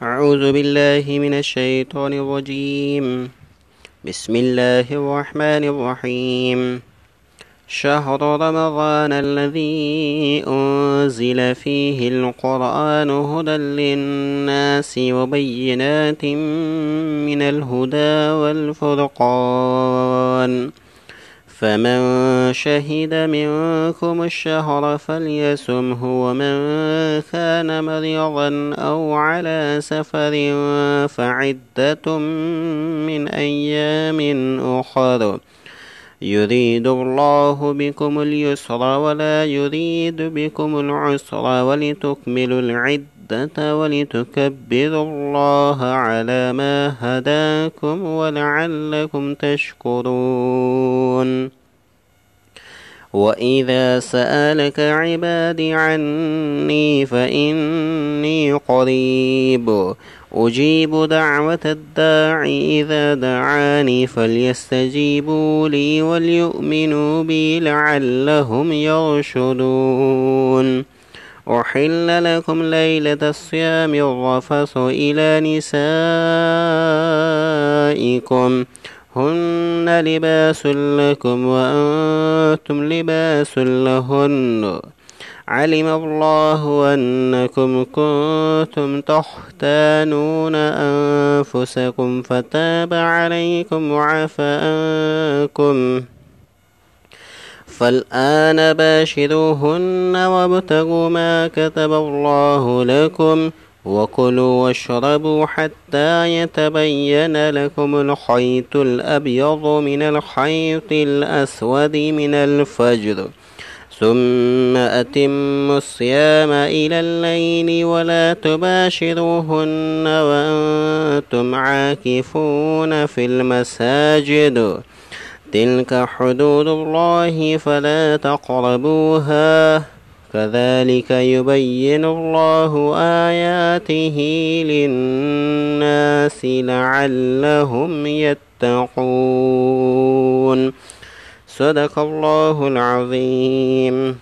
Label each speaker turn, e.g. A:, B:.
A: أعوذ بالله من الشيطان الرجيم. بسم الله الرحمن الرحيم. شهر رمضان الذي أنزل فيه القرآن هدى للناس وبينات من الهدى والفرقان، فمن شهد منكم الشهر فليصمه، ومن كان مريضا أو على سفر فعدة من أيام أخر، يريد الله بكم اليسر ولا يريد بكم العسر، ولتكملوا العدة ولتكبروا الله على ما هداكم ولعلكم تشكرون. وإذا سألك عبادي عني فإني قريب أجيب دعوة الداع إذا دعاني، فليستجيبوا لي وليؤمنوا بي لعلهم يرشدون. أحل لكم ليلة الصيام الرفث إلى نسائكم هن لباس لكم وأنتم لباس لهن، علم الله أنكم كنتم تختانون أنفسكم فتاب عليكم وعفى عنكم، فالآن باشروهن وابتغوا ما كتب الله لكم، وكلوا واشربوا حتى يتبين لكم الخيط الأبيض من الخيط الأسود من الفجر، ثم أتموا الصيام إلى الليل ولا تباشروهن وأنتم عاكفون في المساجد، تلك حدود الله فلا تقربوها، كذلك يبين الله آياته للناس لعلهم يتقون. صدق الله العظيم.